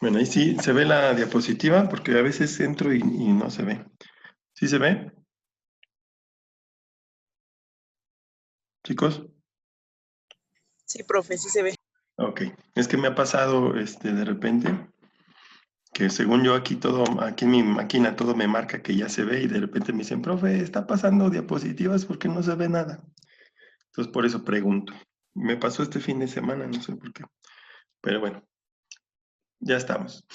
Bueno, ahí sí se ve la diapositiva porque a veces entro y no se ve. ¿Sí se ve, chicos? Sí, profe, sí se ve. Ok. Es que me ha pasado de repente que según yo aquí en mi máquina todo me marca que ya se ve y de repente me dicen, profe, está pasando diapositivas porque no se ve nada. Entonces por eso pregunto. Me pasó este fin de semana, no sé por qué. Pero bueno, ya estamos.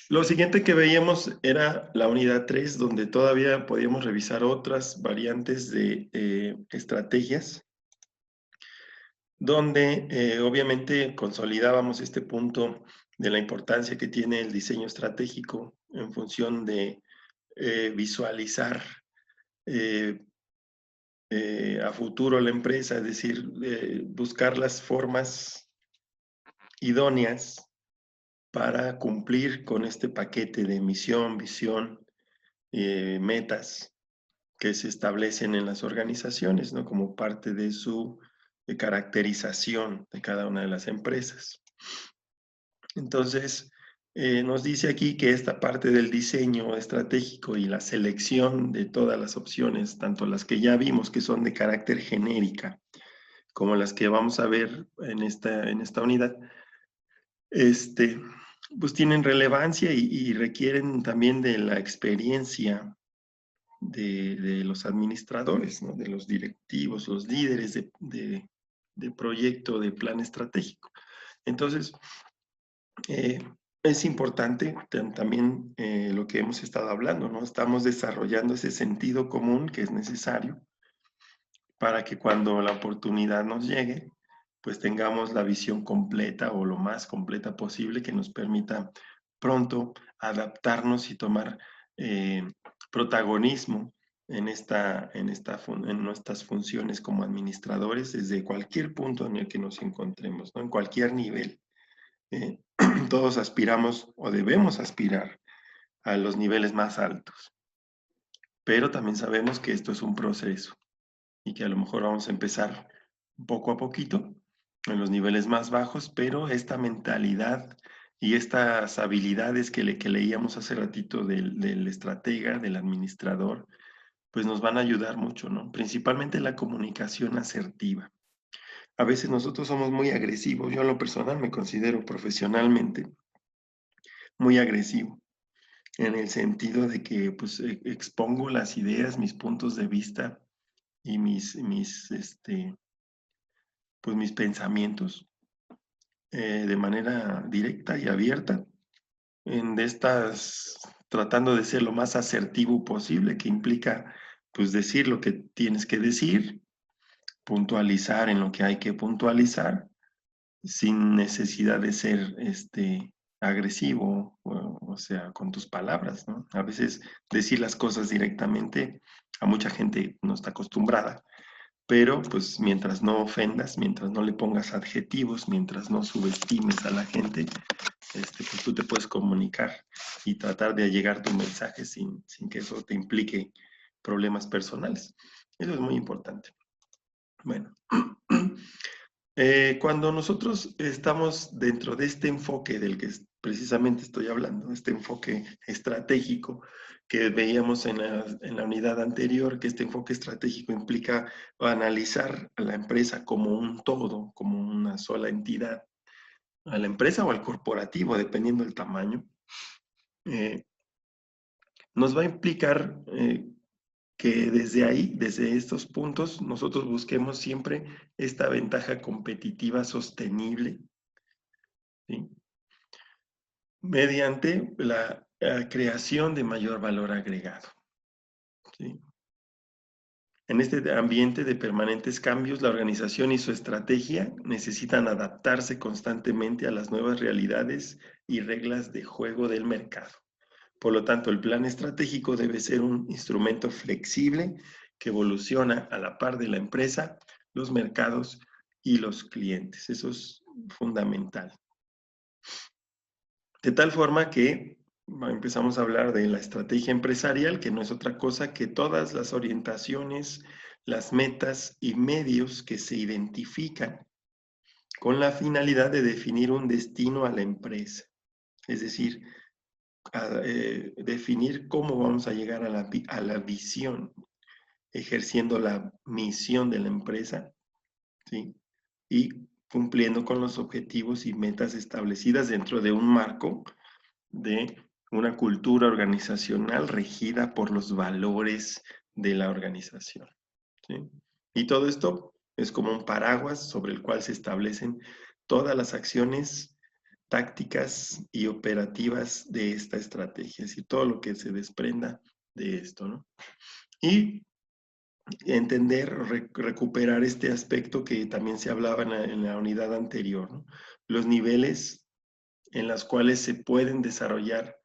Lo siguiente que veíamos era la unidad 3, donde todavía podíamos revisar otras variantes de estrategias, donde obviamente consolidábamos este punto de la importancia que tiene el diseño estratégico en función de visualizar eh, a futuro la empresa, es decir, buscar las formas idóneas para cumplir con este paquete de misión, visión, metas que se establecen en las organizaciones, ¿no? Como parte de su caracterización de cada una de las empresas. Entonces, nos dice aquí que esta parte del diseño estratégico y la selección de todas las opciones, tanto las que ya vimos que son de carácter genérica, como las que vamos a ver en esta unidad, pues tienen relevancia y requieren también de la experiencia de los administradores, ¿no? De los directivos, los líderes de proyecto, de plan estratégico. Entonces, eh, es importante también lo que hemos estado hablando, ¿no? Estamos desarrollando ese sentido común que es necesario para que cuando la oportunidad nos llegue, pues tengamos la visión completa o lo más completa posible que nos permita pronto adaptarnos y tomar protagonismo en nuestras funciones como administradores desde cualquier punto en el que nos encontremos, ¿no? En cualquier nivel. Eh, todos aspiramos o debemos aspirar a los niveles más altos, pero también sabemos que esto es un proceso y que a lo mejor vamos a empezar poco a poquito en los niveles más bajos, pero esta mentalidad y estas habilidades que leíamos hace ratito del estratega, del administrador, pues nos van a ayudar mucho, ¿no? Principalmente la comunicación asertiva. A veces nosotros somos muy agresivos, yo en lo personal me considero profesionalmente muy agresivo, en el sentido de que pues expongo las ideas, mis puntos de vista y pues mis pensamientos de manera directa y abierta, tratando de ser lo más asertivo posible, que implica pues decir lo que tienes que decir, puntualizar en lo que hay que puntualizar, sin necesidad de ser agresivo, o sea, con tus palabras, ¿no? A veces decir las cosas directamente a mucha gente no está acostumbrada, pero pues mientras no ofendas, mientras no le pongas adjetivos, mientras no subestimes a la gente, pues tú te puedes comunicar y tratar de llegar tu mensaje sin que eso te implique problemas personales. Eso es muy importante. Bueno, cuando nosotros estamos dentro de este enfoque del que precisamente estoy hablando, este enfoque estratégico que veíamos en la unidad anterior, que este enfoque estratégico implica analizar a la empresa como un todo, como una sola entidad, a la empresa o al corporativo, dependiendo del tamaño, eh, nos va a implicar que desde ahí, desde estos puntos, nosotros busquemos siempre esta ventaja competitiva sostenible, ¿sí? Mediante la creación de mayor valor agregado, ¿sí? En este ambiente de permanentes cambios, la organización y su estrategia necesitan adaptarse constantemente a las nuevas realidades y reglas de juego del mercado. Por lo tanto, el plan estratégico debe ser un instrumento flexible que evoluciona a la par de la empresa, los mercados y los clientes. Eso es fundamental. De tal forma que empezamos a hablar de la estrategia empresarial, que no es otra cosa que todas las orientaciones, las metas y medios que se identifican con la finalidad de definir un destino a la empresa, Es decir, definir cómo vamos a llegar a la visión, ejerciendo la misión de la empresa, ¿sí? Y cumpliendo con los objetivos y metas establecidas dentro de un marco de una cultura organizacional regida por los valores de la organización, ¿sí? Y todo esto es como un paraguas sobre el cual se establecen todas las acciones tácticas y operativas de esta estrategia, y todo lo que se desprenda de esto, ¿no? Y entender, recuperar este aspecto que también se hablaba en la unidad anterior, ¿no? Los niveles en los cuales se pueden desarrollar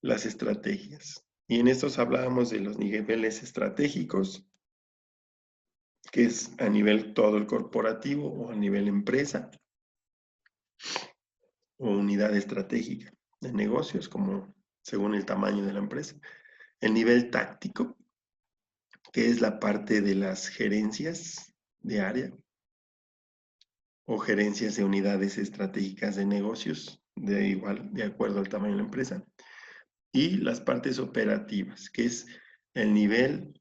las estrategias. Y en estos hablábamos de los niveles estratégicos, que es a nivel todo el corporativo o a nivel empresa o unidad estratégica de negocios, como según el tamaño de la empresa. El nivel táctico, que es la parte de las gerencias de área o gerencias de unidades estratégicas de negocios, de acuerdo al tamaño de la empresa. Y las partes operativas, que es el nivel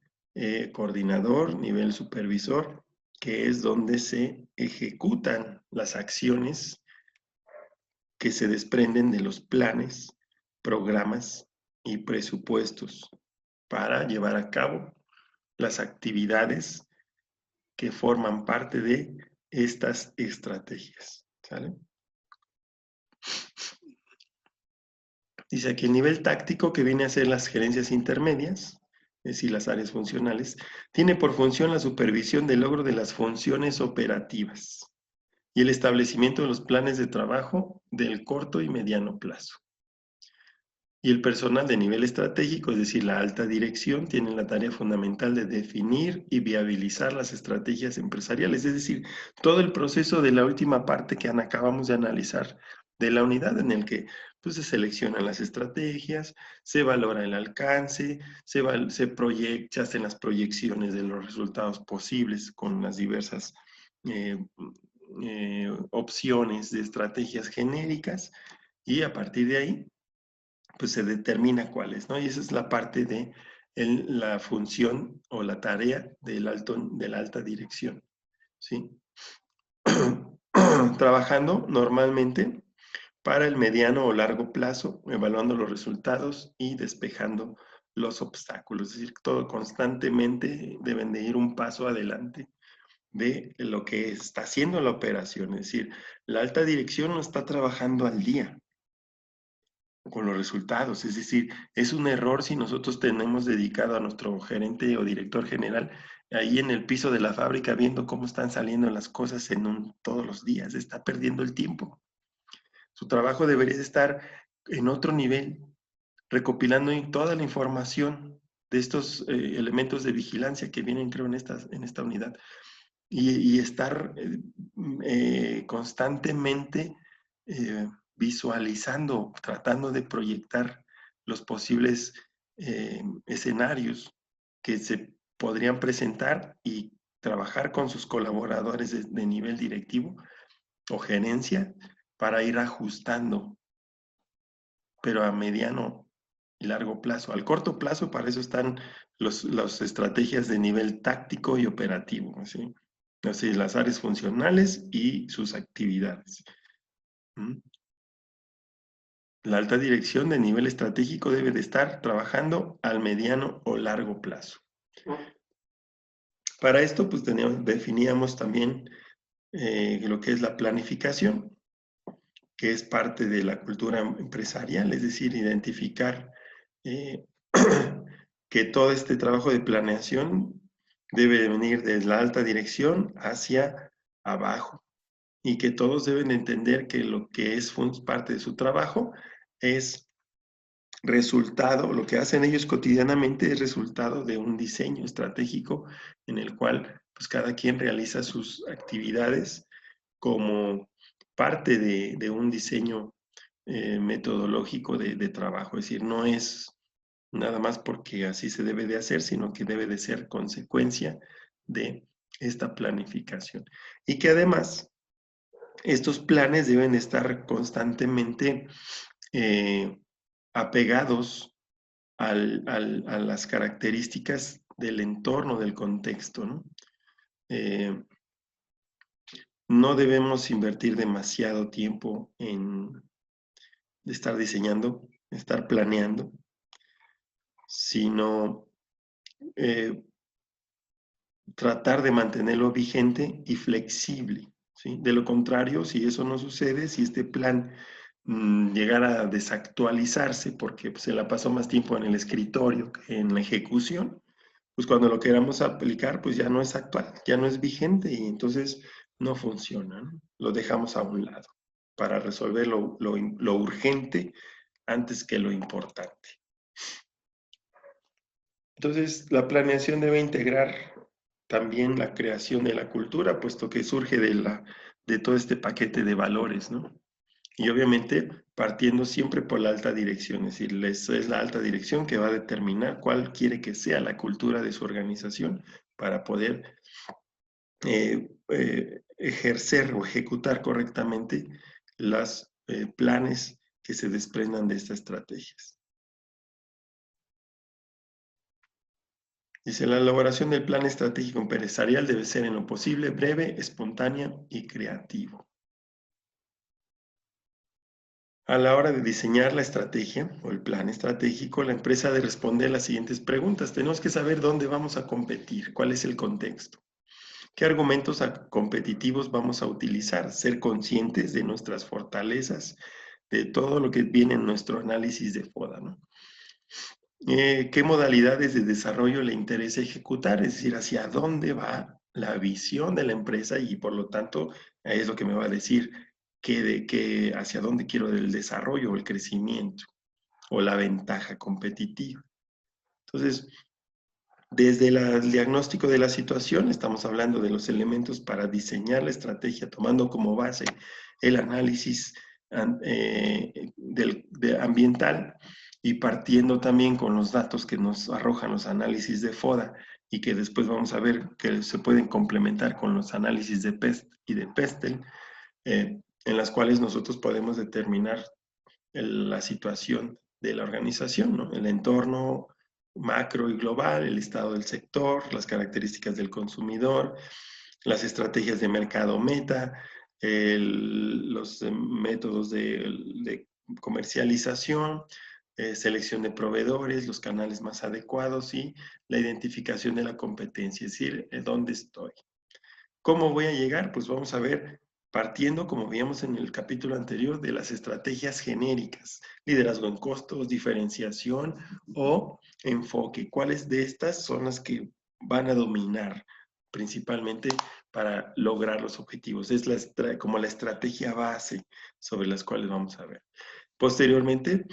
coordinador, nivel supervisor, que es donde se ejecutan las acciones que se desprenden de los planes, programas y presupuestos para llevar a cabo las actividades que forman parte de estas estrategias. ¿Sale? Dice aquí el nivel táctico, que viene a ser las gerencias intermedias, es decir, las áreas funcionales, tiene por función la supervisión del logro de las funciones operativas y el establecimiento de los planes de trabajo del corto y mediano plazo. Y el personal de nivel estratégico, es decir, la alta dirección, tiene la tarea fundamental de definir y viabilizar las estrategias empresariales, es decir, todo el proceso de la última parte que acabamos de analizar de la unidad, en el que pues, se seleccionan las estrategias, se valora el alcance, se hacen las proyecciones de los resultados posibles con las diversas opciones de estrategias genéricas, y a partir de ahí pues se determina cuáles, ¿no? Y esa es la parte de la función o la tarea de la alta dirección, ¿sí? Trabajando normalmente para el mediano o largo plazo, evaluando los resultados y despejando los obstáculos. Es decir, todo constantemente deben de ir un paso adelante de lo que está haciendo la operación. Es decir, la alta dirección no está trabajando al día con los resultados. Es decir, es un error si nosotros tenemos dedicado a nuestro gerente o director general ahí en el piso de la fábrica viendo cómo están saliendo las cosas todos los días. Está perdiendo el tiempo. Su trabajo debería estar en otro nivel, recopilando toda la información de estos elementos de vigilancia que vienen, creo, en esta unidad, y estar constantemente visualizando, tratando de proyectar los posibles escenarios que se podrían presentar y trabajar con sus colaboradores de nivel directivo o gerencia para ir ajustando, pero a mediano y largo plazo. Al corto plazo, para eso están las estrategias de nivel táctico y operativo, ¿sí? Así, las áreas funcionales y sus actividades. ¿Mm? La alta dirección de nivel estratégico debe de estar trabajando al mediano o largo plazo. Para esto, pues definíamos también lo que es la planificación, que es parte de la cultura empresarial, es decir, identificar eh, que todo este trabajo de planeación debe venir desde la alta dirección hacia abajo, y que todos deben entender que lo que es parte de su trabajo es resultado, lo que hacen ellos cotidianamente es resultado de un diseño estratégico en el cual pues cada quien realiza sus actividades como parte de un diseño metodológico de trabajo. Es decir, no es nada más porque así se debe de hacer, sino que debe de ser consecuencia de esta planificación. Y que además estos planes deben estar constantemente apegados a las características del entorno, del contexto, ¿no? No debemos invertir demasiado tiempo en estar diseñando, estar planeando, sino tratar de mantenerlo vigente y flexible, ¿sí? De lo contrario, si eso no sucede, si este plan llegara a desactualizarse porque pues, se la pasó más tiempo en el escritorio que en la ejecución, pues cuando lo queramos aplicar, pues ya no es actual, ya no es vigente y entonces no funciona, ¿no? Lo dejamos a un lado para resolver lo urgente antes que lo importante. Entonces, la planeación debe integrar también la creación de la cultura, puesto que surge de todo este paquete de valores, ¿no? Y obviamente partiendo siempre por la alta dirección, es decir, es la alta dirección que va a determinar cuál quiere que sea la cultura de su organización para poder ejercer o ejecutar correctamente los planes que se desprendan de estas estrategias. Dice, la elaboración del plan estratégico empresarial debe ser en lo posible breve, espontánea y creativo. A la hora de diseñar la estrategia o el plan estratégico, la empresa debe responder las siguientes preguntas. Tenemos que saber dónde vamos a competir, cuál es el contexto, qué argumentos competitivos vamos a utilizar, ser conscientes de nuestras fortalezas, de todo lo que viene en nuestro análisis de FODA, ¿no? ¿Qué modalidades de desarrollo le interesa ejecutar? Es decir, hacia dónde va la visión de la empresa y por lo tanto es lo que me va a decir hacia dónde quiero el desarrollo o el crecimiento o la ventaja competitiva. Entonces, desde el diagnóstico de la situación, estamos hablando de los elementos para diseñar la estrategia, tomando como base el análisis ambiental y partiendo también con los datos que nos arrojan los análisis de FODA y que después vamos a ver que se pueden complementar con los análisis de PEST y de PESTEL, en las cuales nosotros podemos determinar la situación de la organización, ¿no? El entorno macro y global, el estado del sector, las características del consumidor, las estrategias de mercado meta, los métodos de comercialización, selección de proveedores, los canales más adecuados y la identificación de la competencia, es decir, dónde estoy. ¿Cómo voy a llegar? Pues vamos a ver, partiendo, como veíamos en el capítulo anterior, de las estrategias genéricas, liderazgo en costos, diferenciación o enfoque. ¿Cuáles de estas son las que van a dominar principalmente para lograr los objetivos? Es como la estrategia base sobre las cuales vamos a ver. Posteriormente,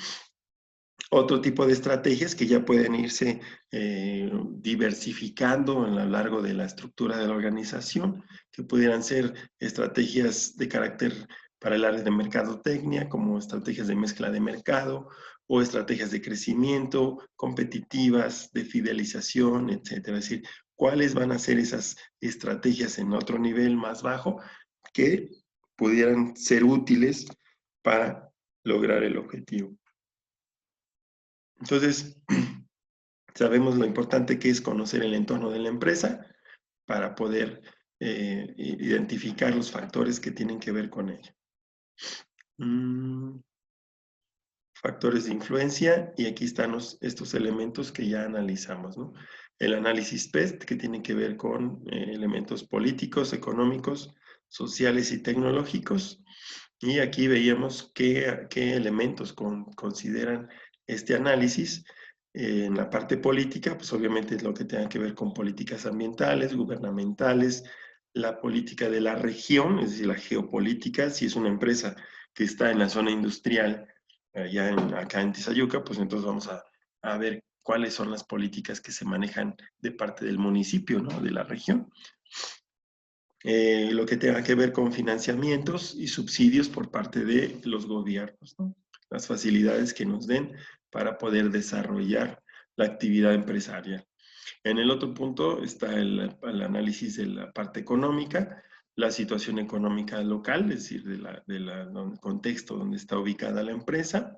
otro tipo de estrategias que ya pueden irse diversificando a lo largo de la estructura de la organización, que pudieran ser estrategias de carácter para el área de mercadotecnia, como estrategias de mezcla de mercado, o estrategias de crecimiento, competitivas, de fidelización, etcétera. Es decir, cuáles van a ser esas estrategias en otro nivel más bajo que pudieran ser útiles para lograr el objetivo. Entonces, sabemos lo importante que es conocer el entorno de la empresa para poder identificar los factores que tienen que ver con ella. Factores de influencia, y aquí están estos elementos que ya analizamos, ¿no? El análisis PEST, que tiene que ver con elementos políticos, económicos, sociales y tecnológicos. Y aquí veíamos qué elementos consideran este análisis. En la parte política, pues obviamente es lo que tenga que ver con políticas ambientales, gubernamentales, la política de la región, es decir, la geopolítica. Si es una empresa que está en la zona industrial, acá en Tizayuca, pues entonces vamos a ver cuáles son las políticas que se manejan de parte del municipio, ¿no? De la región. Lo que tenga que ver con financiamientos y subsidios por parte de los gobiernos, ¿no? Las facilidades que nos den para poder desarrollar la actividad empresarial. En el otro punto está el análisis de la parte económica, la situación económica local, es decir, del contexto donde está ubicada la empresa,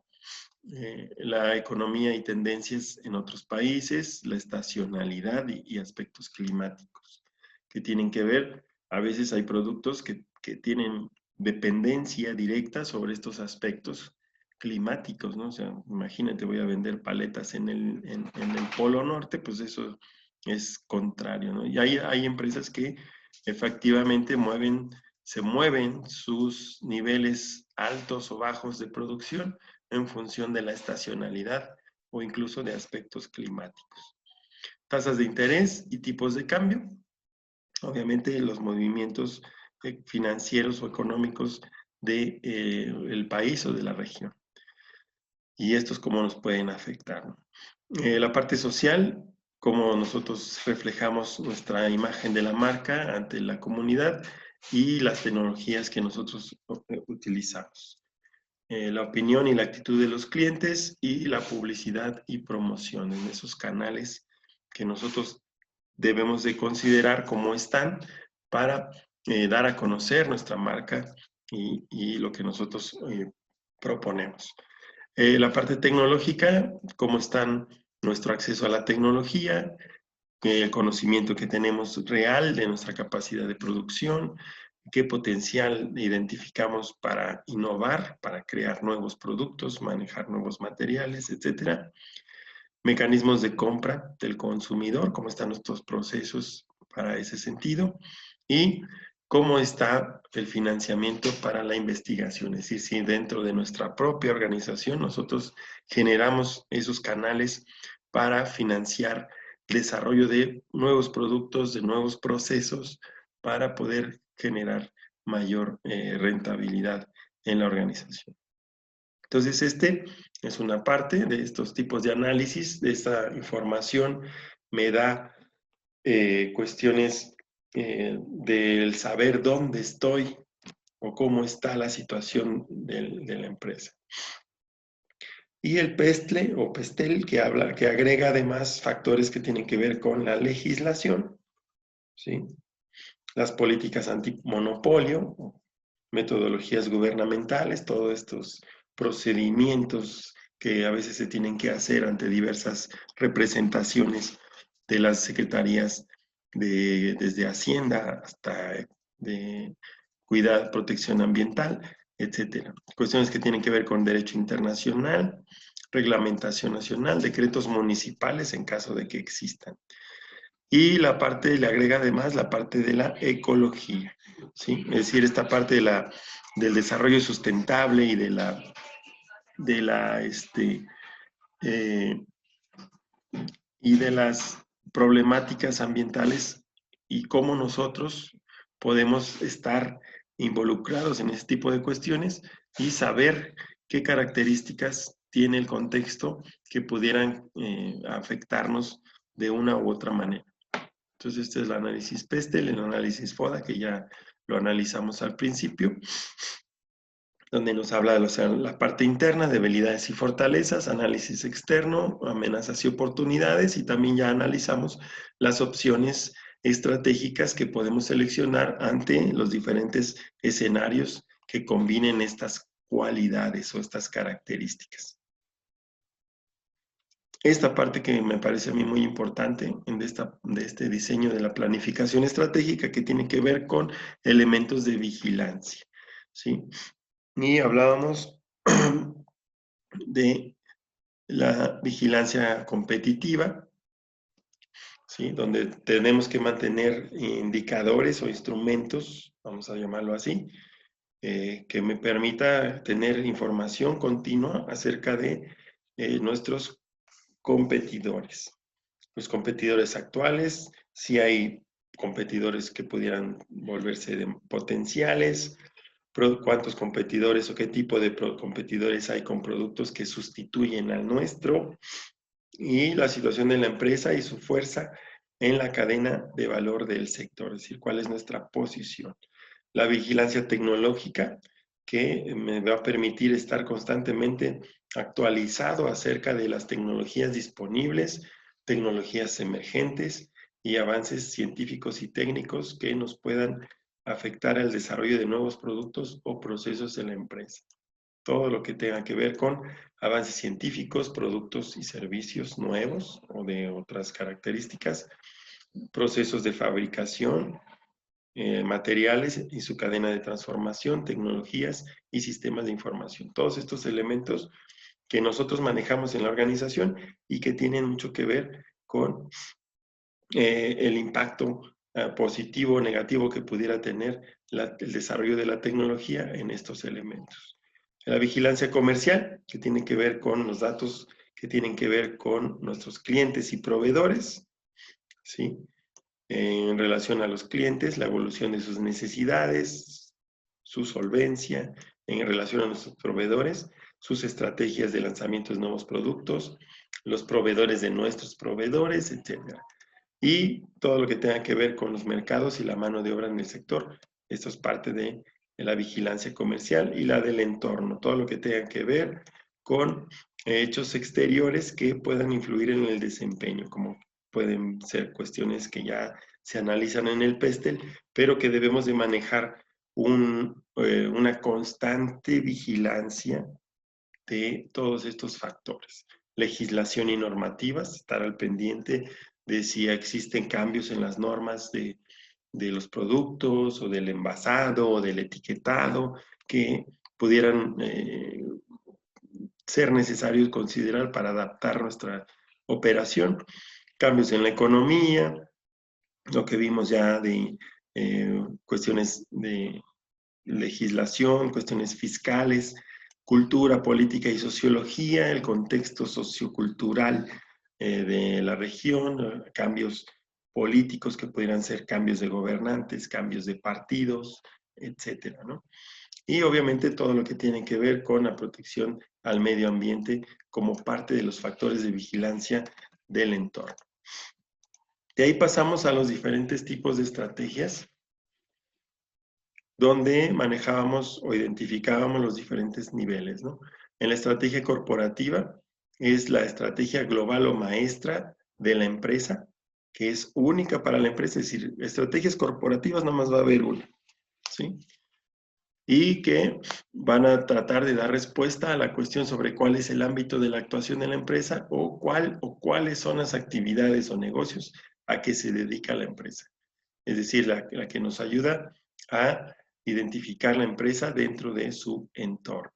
la economía y tendencias en otros países, la estacionalidad y aspectos climáticos que tienen que ver. A veces hay productos que tienen dependencia directa sobre estos aspectos climáticos, ¿no? O sea, imagínate, voy a vender paletas en el Polo Norte, pues eso es contrario, ¿no? Y hay empresas que efectivamente se mueven sus niveles altos o bajos de producción en función de la estacionalidad o incluso de aspectos climáticos. Tasas de interés y tipos de cambio. Obviamente los movimientos financieros o económicos del país o de la región. Y estos cómo nos pueden afectar, ¿no? La parte social, cómo nosotros reflejamos nuestra imagen de la marca ante la comunidad y las tecnologías que nosotros utilizamos. La opinión y la actitud de los clientes y la publicidad y promoción en esos canales que nosotros debemos de considerar cómo están para dar a conocer nuestra marca y lo que nosotros proponemos. La parte tecnológica, cómo están nuestro acceso a la tecnología, el conocimiento que tenemos real de nuestra capacidad de producción, qué potencial identificamos para innovar, para crear nuevos productos, manejar nuevos materiales, etcétera. Mecanismos de compra del consumidor, cómo están nuestros procesos para ese sentido y cómo está el financiamiento para la investigación. Es decir, si dentro de nuestra propia organización nosotros generamos esos canales para financiar desarrollo de nuevos productos, de nuevos procesos, para poder generar mayor rentabilidad en la organización. Entonces, este es una parte de estos tipos de análisis, de esta información me da cuestiones del saber dónde estoy o cómo está la situación de la empresa. Y el PESTLE o PESTEL que agrega además factores que tienen que ver con la legislación, ¿sí? Las políticas antimonopolio, metodologías gubernamentales, todos estos procedimientos que a veces se tienen que hacer ante diversas representaciones de las secretarías desde Hacienda hasta de Cuidado, Protección Ambiental, etcétera. Cuestiones que tienen que ver con derecho internacional, reglamentación nacional, decretos municipales en caso de que existan. Y la parte, le agrega además la parte de la ecología, ¿sí? Es decir, esta parte del desarrollo sustentable y de las problemáticas ambientales y cómo nosotros podemos estar involucrados en este tipo de cuestiones y saber qué características tiene el contexto que pudieran afectarnos de una u otra manera. Entonces, este es el análisis PESTEL, el análisis FODA, que ya lo analizamos al principio, donde nos habla de la parte interna, debilidades y fortalezas, análisis externo, amenazas y oportunidades, y también ya analizamos las opciones estratégicas que podemos seleccionar ante los diferentes escenarios que combinen estas cualidades o estas características. Esta parte que me parece a mí muy importante de este diseño de la planificación estratégica que tiene que ver con elementos de vigilancia, ¿sí? Y hablábamos de la vigilancia competitiva, ¿sí? Donde tenemos que mantener indicadores o instrumentos, vamos a llamarlo así, que me permita tener información continua acerca de nuestros competidores. Los competidores actuales, si hay competidores que pudieran volverse potenciales, cuántos competidores o qué tipo de competidores hay con productos que sustituyen al nuestro, y la situación de la empresa y su fuerza en la cadena de valor del sector, es decir, cuál es nuestra posición. La vigilancia tecnológica, que me va a permitir estar constantemente actualizado acerca de las tecnologías disponibles, tecnologías emergentes y avances científicos y técnicos que nos puedan afectar al desarrollo de nuevos productos o procesos en la empresa. todo lo que tenga que ver con avances científicos, productos y servicios nuevos o de otras características, procesos de fabricación, materiales y su cadena de transformación, tecnologías y sistemas de información. Todos estos elementos que nosotros manejamos en la organización y que tienen mucho que ver con el impacto positivo o negativo que pudiera tener el desarrollo de la tecnología en estos elementos. La vigilancia comercial, que tiene que ver con los datos que tienen que ver con nuestros clientes y proveedores, ¿sí? En relación a los clientes, la evolución de sus necesidades, su solvencia, en relación a nuestros proveedores, sus estrategias de lanzamiento de nuevos productos, los proveedores de nuestros proveedores, etc. Y todo lo que tenga que ver con los mercados y la mano de obra en el sector. Esto es parte de la vigilancia comercial y la del entorno. Todo lo que tenga que ver con hechos exteriores que puedan influir en el desempeño, como pueden ser cuestiones que ya se analizan en el PESTEL, pero que debemos de manejar una constante vigilancia de todos estos factores. Legislación y normativas, estar al pendiente de si existen cambios en las normas de los productos o del envasado o del etiquetado que pudieran ser necesarios considerar para adaptar nuestra operación. Cambios en la economía, lo que vimos ya de cuestiones de legislación, cuestiones fiscales, cultura, política y sociología, el contexto sociocultural de la región, cambios políticos que pudieran ser cambios de gobernantes, cambios de partidos, etcétera, ¿no? Y obviamente todo lo que tiene que ver con la protección al medio ambiente como parte de los factores de vigilancia del entorno. De ahí pasamos a los diferentes tipos de estrategias donde manejábamos o identificábamos los diferentes niveles, ¿no? En la estrategia corporativa es la estrategia global o maestra de la empresa, que es única para la empresa, es decir, estrategias corporativas nada más va a haber una, ¿sí? Y que van a tratar de dar respuesta a la cuestión sobre cuál es el ámbito de la actuación de la empresa o cuáles son las actividades o negocios a que se dedica la empresa. Es decir, la que nos ayuda a identificar la empresa dentro de su entorno.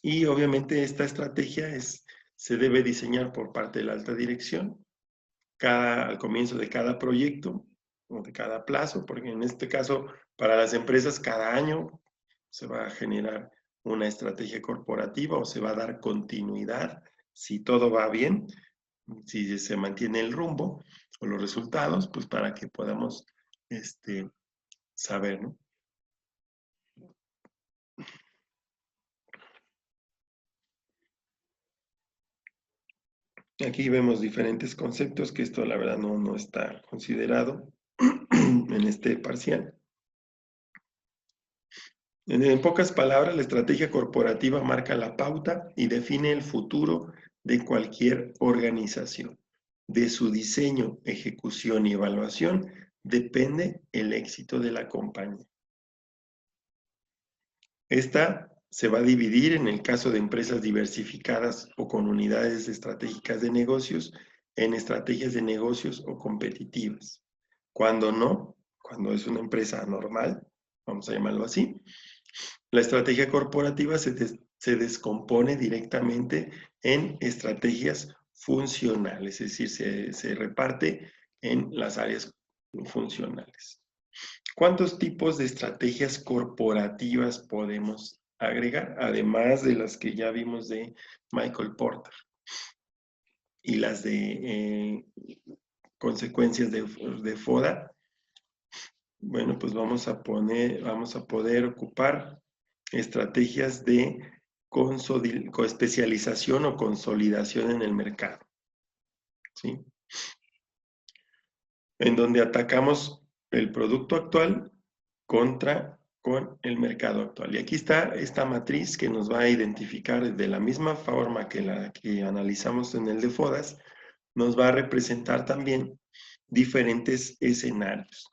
Y obviamente esta estrategia se debe diseñar por parte de la alta dirección al comienzo de cada proyecto o de cada plazo, porque en este caso para las empresas cada año se va a generar una estrategia corporativa o se va a dar continuidad si todo va bien, si se mantiene el rumbo o los resultados, pues para que podamos saber, ¿no? Aquí vemos diferentes conceptos que esto la verdad no está considerado en este parcial. En pocas palabras, la estrategia corporativa marca la pauta y define el futuro de cualquier organización. De su diseño, ejecución y evaluación depende el éxito de la compañía. Esta se va a dividir en el caso de empresas diversificadas o con unidades estratégicas de negocios en estrategias de negocios o competitivas. Cuando no, cuando es una empresa normal, vamos a llamarlo así, la estrategia corporativa se descompone directamente en estrategias funcionales, es decir, se reparte en las áreas funcionales. ¿Cuántos tipos de estrategias corporativas podemos agregar? Además de las que ya vimos de Michael Porter y las de consecuencias de FODA. Bueno, pues vamos a poder ocupar estrategias de especialización o consolidación en el mercado, ¿sí? En donde atacamos el producto actual con el mercado actual. Y aquí está esta matriz que nos va a identificar de la misma forma que la que analizamos en el de FODAS, nos va a representar también diferentes escenarios.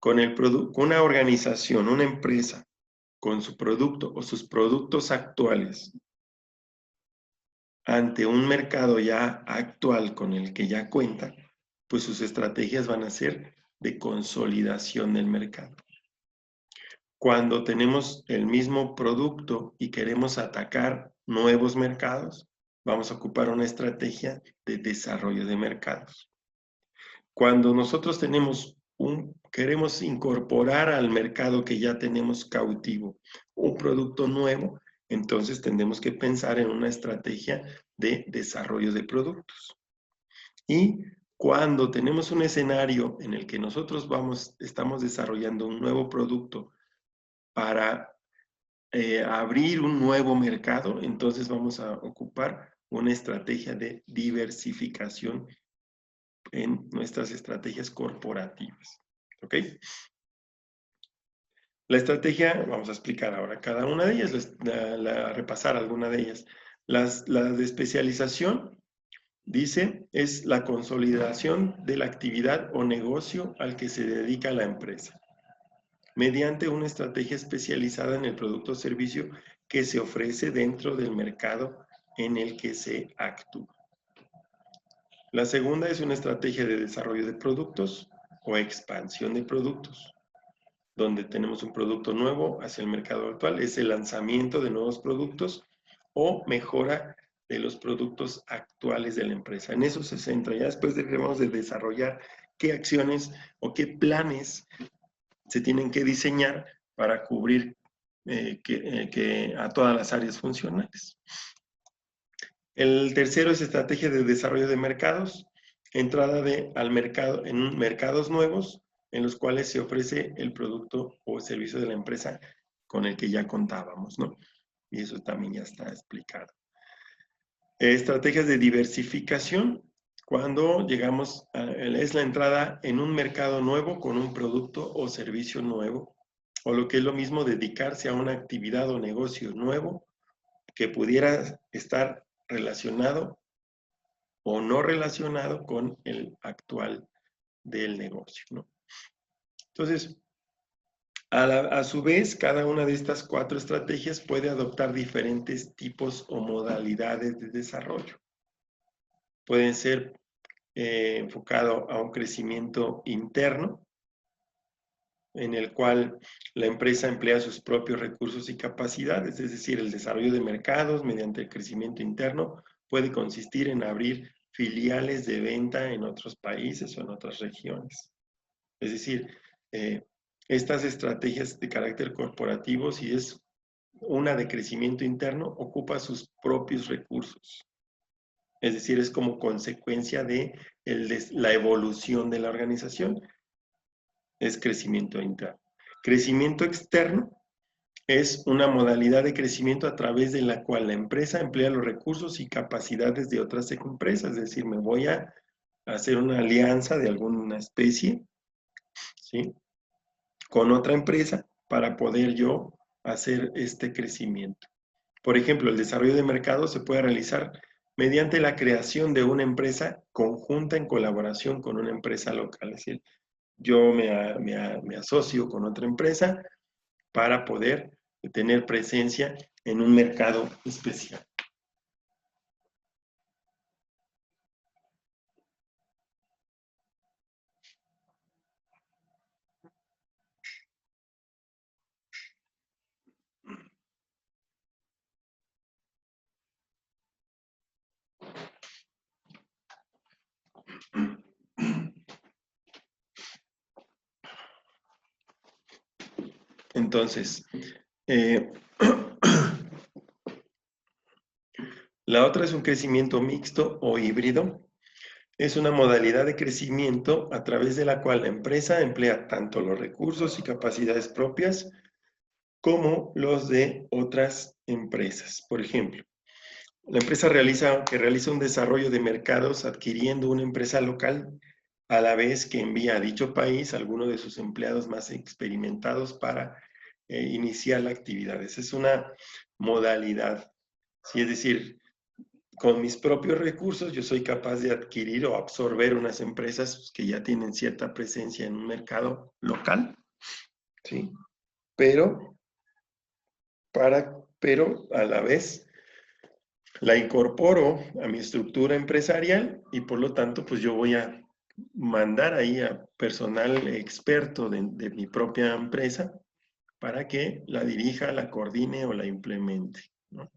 Con una organización, una empresa con su producto o sus productos actuales ante un mercado ya actual con el que ya cuenta, pues sus estrategias van a ser de consolidación del mercado. Cuando tenemos el mismo producto y queremos atacar nuevos mercados, vamos a ocupar una estrategia de desarrollo de mercados. Cuando nosotros queremos incorporar al mercado que ya tenemos cautivo un producto nuevo, entonces tendremos que pensar en una estrategia de desarrollo de productos. Y cuando tenemos un escenario en el que nosotros estamos desarrollando un nuevo producto para abrir un nuevo mercado, entonces vamos a ocupar una estrategia de diversificación en nuestras estrategias corporativas. ¿Ok? La estrategia, vamos a explicar ahora cada una de ellas, repasar alguna de ellas. La de especialización, dice, es la consolidación de la actividad o negocio al que se dedica la empresa, mediante una estrategia especializada en el producto o servicio que se ofrece dentro del mercado en el que se actúa. La segunda es una estrategia de desarrollo de productos o expansión de productos, donde tenemos un producto nuevo hacia el mercado actual, es el lanzamiento de nuevos productos o mejora de los productos actuales de la empresa. En eso se centra. Ya después debemos de desarrollar qué acciones o qué planes se tienen que diseñar para cubrir a todas las áreas funcionales. El tercero es estrategia de desarrollo de mercados, entrada al mercado en mercados nuevos en los cuales se ofrece el producto o servicio de la empresa con el que ya contábamos, ¿no? Y eso también ya está explicado. Estrategias de diversificación, cuando es la entrada en un mercado nuevo con un producto o servicio nuevo, o lo que es lo mismo, dedicarse a una actividad o negocio nuevo que pudiera estar relacionado o no relacionado con el actual del negocio, ¿no? Entonces, a su vez, cada una de estas 4 estrategias puede adoptar diferentes tipos o modalidades de desarrollo. Pueden ser enfocado a un crecimiento interno, en el cual la empresa emplea sus propios recursos y capacidades, es decir, el desarrollo de mercados mediante el crecimiento interno puede consistir en abrir filiales de venta en otros países o en otras regiones. Es decir, estas estrategias de carácter corporativo, si es una de crecimiento interno, ocupa sus propios recursos. Es decir, es como consecuencia de la evolución de la organización. Es crecimiento interno. Crecimiento externo es una modalidad de crecimiento a través de la cual la empresa emplea los recursos y capacidades de otras empresas. Es decir, me voy a hacer una alianza de alguna especie, ¿sí?, con otra empresa para poder yo hacer este crecimiento. Por ejemplo, el desarrollo de mercado se puede realizar mediante la creación de una empresa conjunta en colaboración con una empresa local. Es decir, yo me asocio con otra empresa para poder tener presencia en un mercado especial. Entonces, la otra es un crecimiento mixto o híbrido. Es una modalidad de crecimiento a través de la cual la empresa emplea tanto los recursos y capacidades propias como los de otras empresas. Por ejemplo, la empresa que realiza un desarrollo de mercados adquiriendo una empresa local a la vez que envía a dicho país a alguno de sus empleados más experimentados para iniciar la actividad. Esa es una modalidad. ¿Sí? Es decir, con mis propios recursos yo soy capaz de adquirir o absorber unas empresas que ya tienen cierta presencia en un mercado local, ¿sí? Pero pero a la vez la incorporo a mi estructura empresarial y por lo tanto, pues yo voy a mandar ahí a personal experto de mi propia empresa para que la dirija, la coordine o la implemente, ¿no?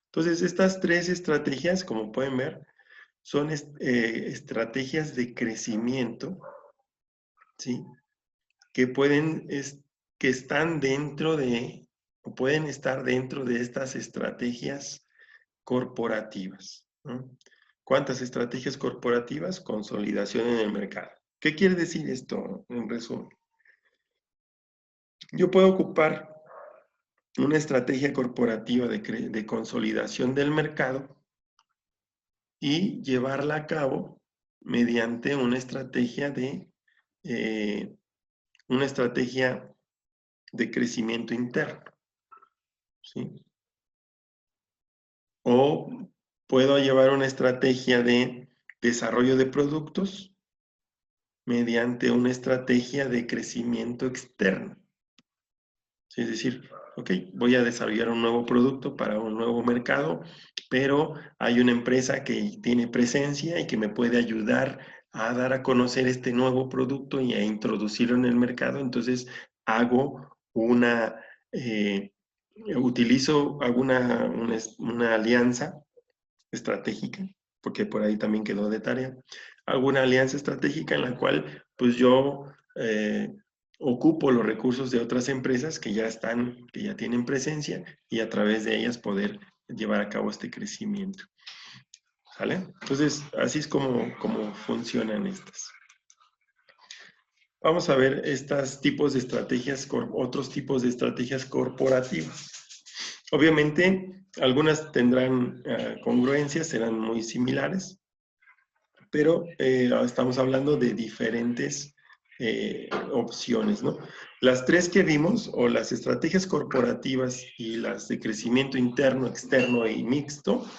Entonces, estas tres estrategias, como pueden ver, son estrategias de crecimiento, ¿sí? Que que están dentro de, o pueden estar dentro de estas estrategias corporativas, ¿no? ¿Cuántas estrategias corporativas? Consolidación en el mercado. ¿Qué quiere decir esto en resumen? Yo puedo ocupar una estrategia corporativa de consolidación del mercado y llevarla a cabo mediante eh, una estrategia de crecimiento interno, ¿sí? O puedo llevar una estrategia de desarrollo de productos mediante una estrategia de crecimiento externo. ¿Sí? Es decir, ok, voy a desarrollar un nuevo producto para un nuevo mercado, pero hay una empresa que tiene presencia y que me puede ayudar a dar a conocer este nuevo producto y a introducirlo en el mercado. Entonces, hago hago una alianza estratégica, porque por ahí también quedó de tarea, alguna alianza estratégica en la cual pues yo ocupo los recursos de otras empresas que ya tienen presencia y a través de ellas poder llevar a cabo este crecimiento. ¿Sale? Entonces, así es como funcionan estas. Vamos a ver estos tipos de estrategias, otros tipos de estrategias corporativas. Obviamente, algunas tendrán congruencias, serán muy similares, pero estamos hablando de diferentes opciones, ¿no? Las tres que vimos, o las estrategias corporativas y las de crecimiento interno, externo y mixto,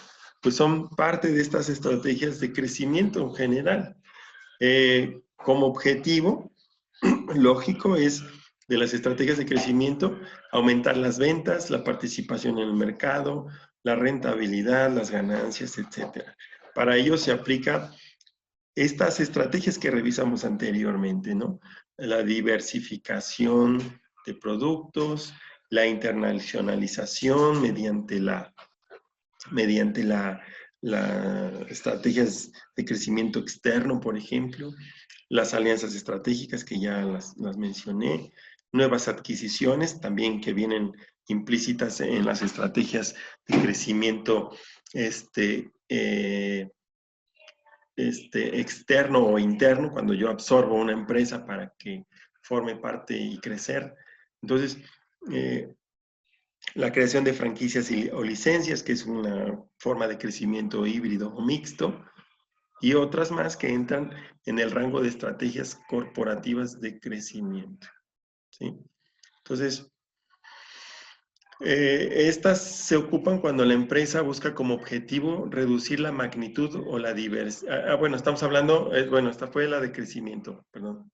pues son parte de estas estrategias de crecimiento en general. Como objetivo, lógico, es de las estrategias de crecimiento, aumentar las ventas, la participación en el mercado, la rentabilidad, las ganancias, etcétera. Para ello se aplica estas estrategias que revisamos anteriormente, ¿no? La diversificación de productos, la internacionalización mediante las estrategias de crecimiento externo, por ejemplo, las alianzas estratégicas que ya las mencioné, nuevas adquisiciones también que vienen implícitas en las estrategias de crecimiento externo o interno, cuando yo absorbo una empresa para que forme parte y crecer. Entonces, la creación de franquicias o licencias, que es una forma de crecimiento híbrido o mixto, y otras más que entran en el rango de estrategias corporativas de crecimiento, ¿sí? Entonces, estas se ocupan cuando la empresa busca como objetivo reducir la magnitud o la diversidad. Bueno, estamos hablando, bueno, esta fue la de crecimiento, perdón.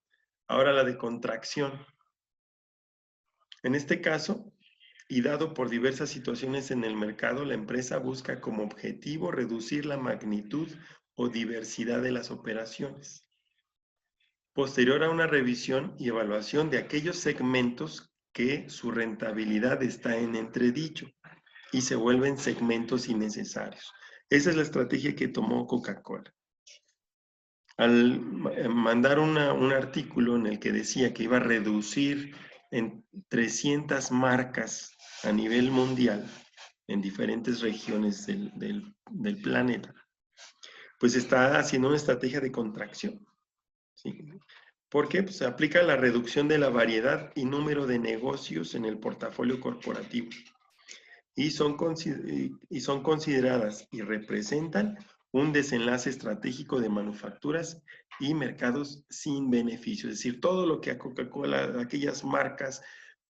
Ahora la de contracción. En este caso, y dado por diversas situaciones en el mercado, la empresa busca como objetivo reducir la magnitud o diversidad de las operaciones. Posterior a una revisión y evaluación de aquellos segmentos que su rentabilidad está en entredicho y se vuelven segmentos innecesarios. Esa es la estrategia que tomó Coca-Cola. Al mandar un artículo en el que decía que iba a reducir en 300 marcas a nivel mundial en diferentes regiones del planeta, pues está haciendo una estrategia de contracción, ¿sí? Porque pues, se aplica la reducción de la variedad y número de negocios en el portafolio corporativo y son consideradas y representan un desenlace estratégico de manufacturas y mercados sin beneficio. Es decir, todo lo que a Coca-Cola, aquellas marcas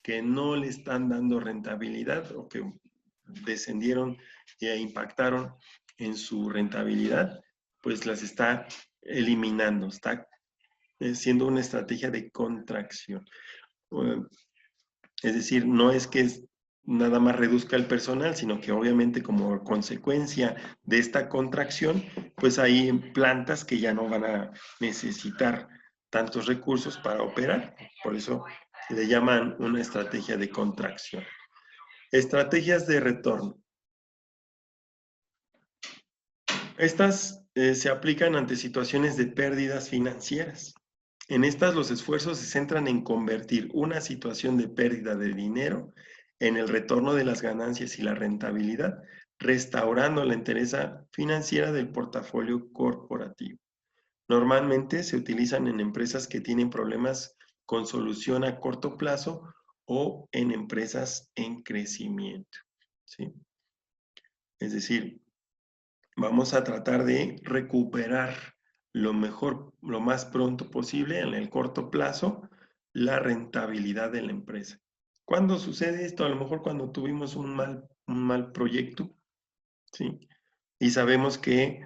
que no le están dando rentabilidad o que descendieron e impactaron en su rentabilidad, pues las está eliminando, está siendo una estrategia de contracción. Es decir, no es que nada más reduzca el personal, sino que obviamente como consecuencia de esta contracción, pues hay plantas que ya no van a necesitar tantos recursos para operar. Por eso se le llaman una estrategia de contracción. Estrategias de retorno. Estas se aplican ante situaciones de pérdidas financieras. En estas los esfuerzos se centran en convertir una situación de pérdida de dinero en el retorno de las ganancias y la rentabilidad, restaurando la entereza financiera del portafolio corporativo. Normalmente se utilizan en empresas que tienen problemas con solución a corto plazo o en empresas en crecimiento, ¿sí? Es decir, vamos a tratar de recuperar lo mejor, lo más pronto posible, en el corto plazo, la rentabilidad de la empresa. ¿Cuándo sucede esto? A lo mejor cuando tuvimos un mal proyecto, ¿sí? Y sabemos que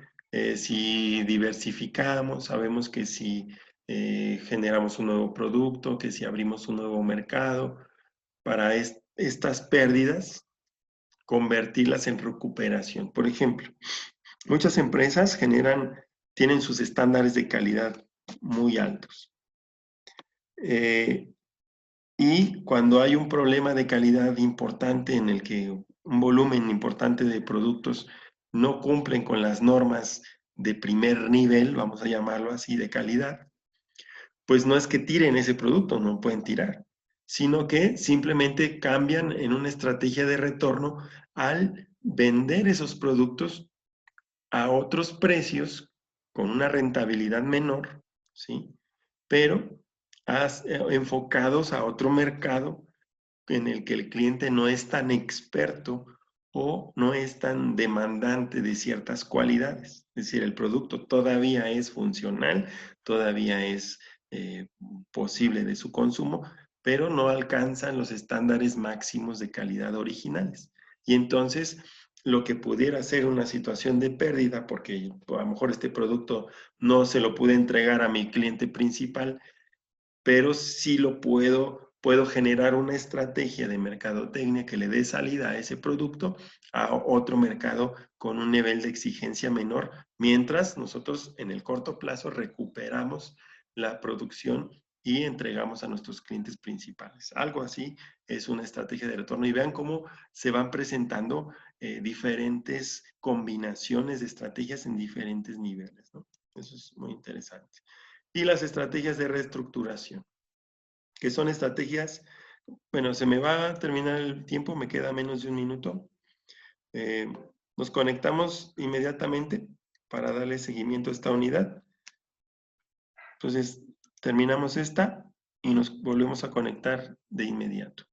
si diversificamos, sabemos que si generamos un nuevo producto, que si abrimos un nuevo mercado, para estas pérdidas, convertirlas en recuperación. Por ejemplo, muchas empresas tienen sus estándares de calidad muy altos. Y cuando hay un problema de calidad importante en el que un volumen importante de productos no cumplen con las normas de primer nivel, vamos a llamarlo así, de calidad, pues no es que tiren ese producto, no pueden tirar, sino que simplemente cambian en una estrategia de retorno al vender esos productos a otros precios con una rentabilidad menor, ¿sí? Pero enfocados a otro mercado en el que el cliente no es tan experto o no es tan demandante de ciertas cualidades. Es decir, el producto todavía es funcional, todavía es posible de su consumo, pero no alcanzan los estándares máximos de calidad originales. Y entonces, lo que pudiera ser una situación de pérdida, porque a lo mejor este producto no se lo pude entregar a mi cliente principal, pero sí puedo generar una estrategia de mercadotecnia que le dé salida a ese producto a otro mercado con un nivel de exigencia menor, mientras nosotros en el corto plazo recuperamos la producción y entregamos a nuestros clientes principales. Algo así es una estrategia de retorno y vean cómo se van presentando diferentes combinaciones de estrategias en diferentes niveles, ¿no? Eso es muy interesante. Y las estrategias de reestructuración, que son estrategias, bueno, se me va a terminar el tiempo, me queda menos de un minuto. Eh, Nos conectamos inmediatamente para darle seguimiento a esta unidad. Entonces, terminamos esta y nos volvemos a conectar de inmediato.